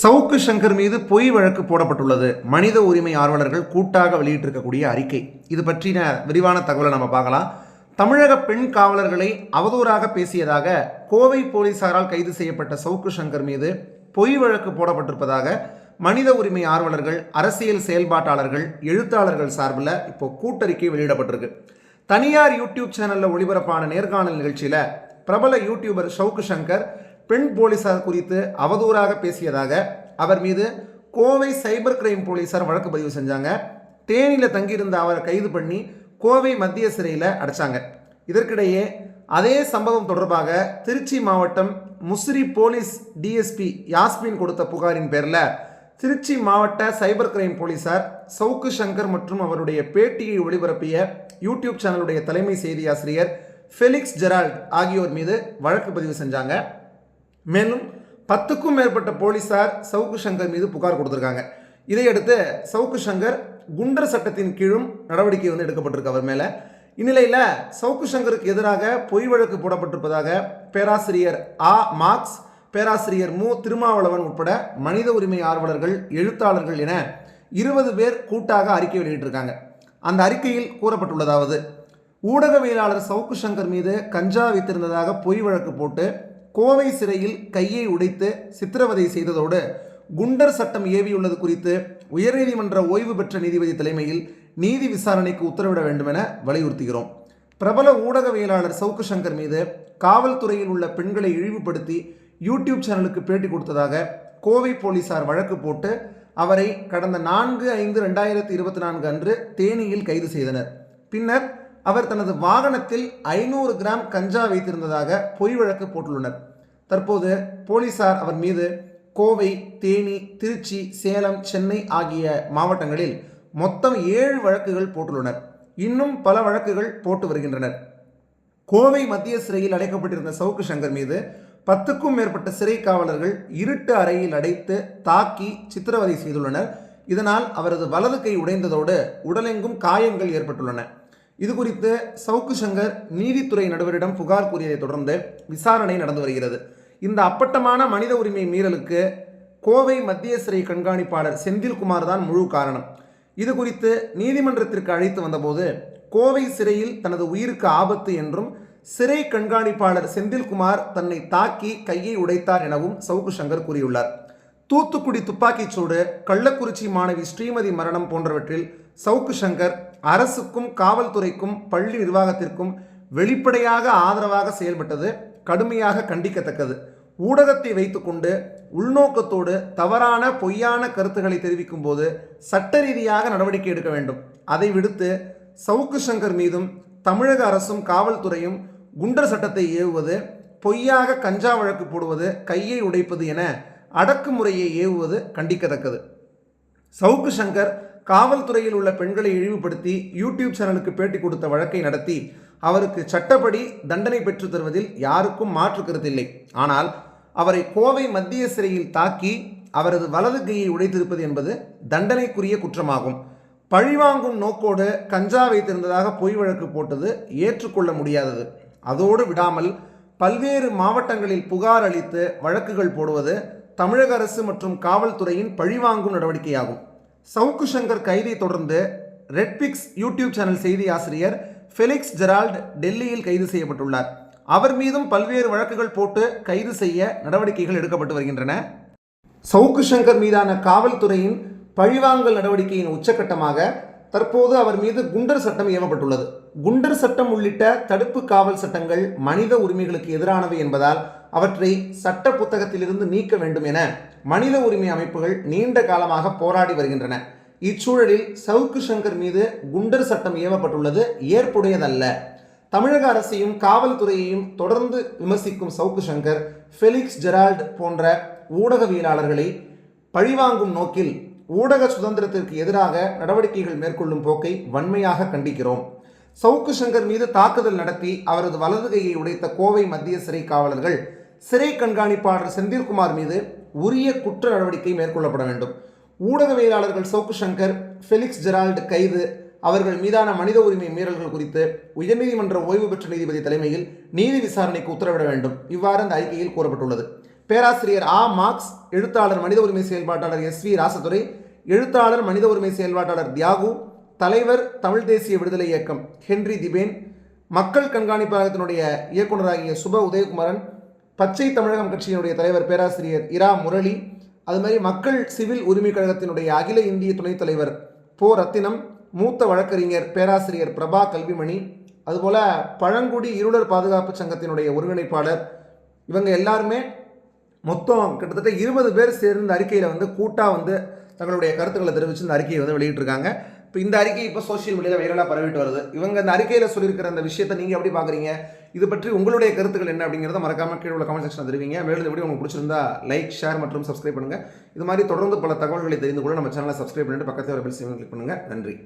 சவுக்கு சங்கர் மீது பொய் வழக்கு போடப்பட்டுள்ளது. மனித உரிமை ஆர்வலர்கள் கூட்டாக வெளியிட்டிருக்கக்கூடிய அறிக்கை. இது பற்றின விரிவான தகவலை நம்ம பார்க்கலாம். தமிழக பெண் காவலர்களை அவதூறாக பேசியதாக கோவை போலீசாரால் கைது செய்யப்பட்ட சவுக்கு சங்கர் மீது பொய் வழக்கு போடப்பட்டிருப்பதாக மனித உரிமை ஆர்வலர்கள், அரசியல் செயல்பாட்டாளர்கள், எழுத்தாளர்கள் சார்பில் இப்போ கூட்டறிக்கை வெளியிடப்பட்டிருக்கு. தனியார் யூடியூப் சேனலில் ஒளிபரப்பான நேர்காணல் நிகழ்ச்சியில் பிரபல யூடியூபர் சவுக்கு சங்கர் பெண் போலீசார் குறித்து அவதூறாக பேசியதாக அவர் மீது கோவை சைபர் கிரைம் போலீசார் வழக்கு பதிவு செஞ்சாங்க. தேனியில் தங்கியிருந்த அவரை கைது பண்ணி கோவை மத்திய சிறையில் அடைச்சாங்க. இதற்கிடையே அதே சம்பவம் தொடர்பாக திருச்சி மாவட்டம் முசிறி போலீஸ் டிஎஸ்பி யாஸ்மின் கொடுத்த புகாரின் பேரில் திருச்சி மாவட்ட சைபர் கிரைம் போலீசார் சவுக்கு சங்கர் மற்றும் அவருடைய பேட்டியை ஒளிபரப்பிய யூடியூப் சேனலுடைய தலைமை செய்தி ஆசிரியர் ஃபெலிக்ஸ் ஜெரால்ட் ஆகியோர் மீது வழக்கு பதிவு செஞ்சாங்க. மேலும் 10க்கும் மேற்பட்ட போலீசார் சவுக்கு சங்கர் மீது புகார் கொடுத்துருக்காங்க. இதையடுத்து சவுக்கு சங்கர் குண்டர் சட்டத்தின் கீழும் நடவடிக்கை எடுக்கப்பட்டிருக்கு அவர் மேலே. இந்நிலையில் சவுக்கு சங்கருக்கு எதிராக பொய் வழக்கு போடப்பட்டிருப்பதாக பேராசிரியர் மார்க்ஸ், பேராசிரியர் திருமாவளவன் உட்பட மனித உரிமை ஆர்வலர்கள், எழுத்தாளர்கள் என 20 பேர் கூட்டாக அறிக்கை வெளியிட்டிருக்காங்க. அந்த அறிக்கையில் கூறப்பட்டுள்ளதாவது: ஊடகவியலாளர் சவுக்கு சங்கர் மீது கஞ்சா வைத்திருந்ததாக பொய் வழக்கு போட்டு கோவை சிறையில் கையை உடைத்து சித்திரவதை செய்ததோடு குண்டர் சட்டம் ஏவியுள்ளது குறித்து உயர்நீதிமன்ற ஓய்வு பெற்ற நீதிபதி தலைமையில் நீதி விசாரணைக்கு உத்தரவிட வேண்டும் என வலியுறுத்துகிறோம். பிரபல ஊடகவியலாளர் சவுக்கு சங்கர் மீது காவல்துறையில் உள்ள பெண்களை இழிவுபடுத்தி யூடியூப் சேனலுக்கு பேட்டி கொடுத்ததாக கோவை போலீசார் வழக்கு போட்டு அவரை கடந்த 4/5/2024 அன்று தேனியில் கைது செய்தனர். பின்னர் அவர் தனது வாகனத்தில் 500 கிராம் கஞ்சா வைத்திருந்ததாக பொய் வழக்கு போட்டுள்ளனர். தற்போது போலீசார் அவர் மீது கோவை, தேனி, திருச்சி, சேலம், சென்னை ஆகிய மாவட்டங்களில் மொத்தம் 7 வழக்குகள் போட்டுள்ளனர். இன்னும் பல வழக்குகள் போட்டு வருகின்றனர். கோவை மத்திய சிறையில் அடைக்கப்பட்டிருந்த சவுக்கு சங்கர் மீது 10க்கும் மேற்பட்ட சிறை காவலர்கள் இருட்டு அறையில் அடைத்து தாக்கி சித்திரவதை செய்துள்ளனர். இதனால் அவரது வலது கை உடைந்ததோடு உடலெங்கும் காயங்கள் ஏற்பட்டுள்ளன. இது குறித்து சவுக்கு சங்கர் நீதித்துறை நடுவரிடம் புகார் கூறியதை தொடர்ந்து விசாரணை நடந்து வருகிறது. இந்த அப்பட்டமான மனித உரிமை மீறலுக்கு கோவை மத்திய சிறை கண்காணிப்பாளர் செந்தில்குமார் தான் முழு காரணம். இது குறித்து நீதிமன்றத்திற்கு அழைத்து வந்தபோது கோவை சிறையில் தனது உயிருக்கு ஆபத்து என்றும் சிறை கண்காணிப்பாளர் செந்தில்குமார் தன்னை தாக்கி கையை உடைத்தார் எனவும் சவுக்கு சங்கர் கூறியுள்ளார். தூத்துக்குடி துப்பாக்கிச்சூடு, கள்ளக்குறிச்சி மாணவி ஸ்ரீமதி மரணம் போன்றவற்றில் சவுக்கு சங்கர் அரசுக்கும் காவல்துறைக்கும் பள்ளி நிர்வாகத்திற்கும் வெளிப்படையாக ஆதரவாக செயல்பட்டது கடுமையாக கண்டிக்கத்தக்கது. ஊடகத்தை வைத்துக்கொண்டு உள்நோக்கத்தோடு தவறான பொய்யான கருத்துக்களை தெரிவிக்கும் போது சட்ட ரீதியாக நடவடிக்கை எடுக்க வேண்டும். அதை விடுத்து சவுக்கு சங்கர் மீதும் தமிழக அரசும் காவல்துறையும் குண்டர் சட்டத்தை ஏவுவது, பொய்யாக கஞ்சா வழக்கு போடுவது, கையை உடைப்பது என அடக்குமுறையை ஏவுவது கண்டிக்கத்தக்கது. சவுக்கு சங்கர் காவல்துறையில் உள்ள பெண்களை இழிவுபடுத்தி யூடியூப் சேனலுக்கு பேட்டி கொடுத்த வழக்கை நடத்தி அவருக்கு சட்டப்படி தண்டனை பெற்று தருவதில் யாருக்கும் மாற்று கருத்தில்லை. ஆனால் அவரை கோவை மத்திய சிறையில் தாக்கி அவரது வலது கையை உடைத்திருப்பது என்பது தண்டனைக்குரிய குற்றமாகும். பழிவாங்கும் நோக்கோடு கஞ்சா வைத்திருந்ததாக பொய் வழக்கு போட்டது ஏற்றுக்கொள்ள முடியாதது. அதோடு விடாமல் பல்வேறு மாவட்டங்களில் புகார் அளித்து வழக்குகள் போடுவது தமிழக அரசு மற்றும் காவல்துறையின் பழிவாங்கும் நடவடிக்கையாகும். சவுக்கு சங்கர் கைதை தொடர்ந்து ரெட்பிக்ஸ் யூடியூப் சேனல் செய்தி ஆசிரியர் ஃபெலிக்ஸ் ஜெரால்ட் டெல்லியில் கைது செய்யப்பட்டுள்ளார். அவர் மீதும் பல்வேறு வழக்குகள் போட்டு கைது செய்ய நடவடிக்கைகள் எடுக்கப்பட்டு வருகின்றன. சவுக்கு சங்கர் மீதான காவல்துறையின் பழிவாங்கல் நடவடிக்கையின் உச்சகட்டமாக தற்போது அவர் மீது குண்டர் சட்டம் ஏவப்பட்டுள்ளது. குண்டர் சட்டம் உள்ளிட்ட தடுப்பு காவல் சட்டங்கள் மனித உரிமைகளுக்கு எதிரானவை என்பதால் அவற்றை சட்ட புத்தகத்திலிருந்து நீக்க வேண்டும் என மனித உரிமை அமைப்புகள் நீண்ட காலமாக போராடி வருகின்றன. இச்சூழலில் சவுக்கு சங்கர் மீது குண்டர் சட்டம் ஏவப்பட்டுள்ளது ஏற்புடையதல்ல. தமிழக அரசையும் காவல்துறையையும் தொடர்ந்து விமர்சிக்கும் சவுக்கு சங்கர், ஃபெலிக்ஸ் ஜெரால்ட் போன்ற ஊடகவியலாளர்களை பழிவாங்கும் நோக்கில் ஊடக சுதந்திரத்திற்கு எதிராக நடவடிக்கைகள் மேற்கொள்ளும் போக்கை வன்மையாக கண்டிக்கிறோம். சவுக்கு சங்கர் மீது தாக்குதல் நடத்தி அவரது வலது கையை உடைத்த கோவை மத்திய சிறை காவலர்கள், சிறை கண்காணிப்பாளர் செந்தில்குமார் மீது உரிய குற்ற நடவடிக்கை மேற்கொள்ளப்பட வேண்டும். ஊடகவியலாளர்கள் சவுக்கு சங்கர், ஃபெலிக்ஸ் ஜெரால்ட் கைது, அவர்கள் மீதான மனித உரிமை மீறல்கள் குறித்து உயர்நீதிமன்ற ஓய்வு பெற்ற நீதிபதி தலைமையில் நீதி விசாரணைக்கு உத்தரவிட வேண்டும். இவ்வாறு அந்த அறிக்கையில் கூறப்பட்டுள்ளது. பேராசிரியர் மார்க்ஸ், எழுத்தாளர் மனித உரிமை செயல்பாட்டாளர் SV ராசதுரை, எழுத்தாளர் மனித உரிமை செயல்பாட்டாளர் தியாகு, தலைவர் தமிழ் தேசிய விடுதலை இயக்கம் ஹென்றி திபேன், மக்கள் கண்காணிப்பகத்தினுடைய இயக்குநராகிய சுப உதயகுமாரன், பச்சை தமிழகம் கட்சியினுடைய தலைவர் பேராசிரியர் இரா முரளி, அது மாதிரி மக்கள் சிவில் உரிமை கழகத்தினுடைய அகில இந்திய துணைத் தலைவர் போ ரத்தினம், மூத்த வழக்கறிஞர் பேராசிரியர் பிரபா கல்விமணி, அதுபோல் பழங்குடி இருளர் பாதுகாப்பு சங்கத்தினுடைய ஒருங்கிணைப்பாளர், இவங்க எல்லாருமே மொத்தம் கிட்டத்தட்ட 20 பேர் சேர்ந்த அறிக்கையில் கூட்டாக தங்களுடைய கருத்துக்களை தெரிவித்து இந்த அறிக்கையை வெளியிட்டிருக்காங்க. இப்போ இந்த அறிக்கை இப்போ சோஷியல் மீடியாவில் வைரலாக பரவிட்டு வருது. இவங்க இந்த அறிக்கையில் சொல்லியிருக்கிற அந்த விஷயத்தை நீங்கள் எப்படி பார்க்குறீங்க? இது பற்றி உங்களுடைய கருத்துக்கள் என்ன அப்படிங்கிறத மறக்காமல் கீழே உள்ள கமெண்ட் செக்ஷனில் தெரிவிங்க. மேலும் இந்த வீடியோ உங்களுக்கு பிடிச்சிருந்தா லைக், ஷேர் மற்றும் சப்ஸ்கிரைப் பண்ணுங்கள். இது மாதிரி தொடர்ந்து பல தகவல்களை தெரிந்து கொள்ள நம்ம சேனலை சப்ஸ்கிரைப் பண்ணிட்டு பக்கத்தில் வர பெல் சிம்பலை கிளிக் பண்ணுங்கள். நன்றி.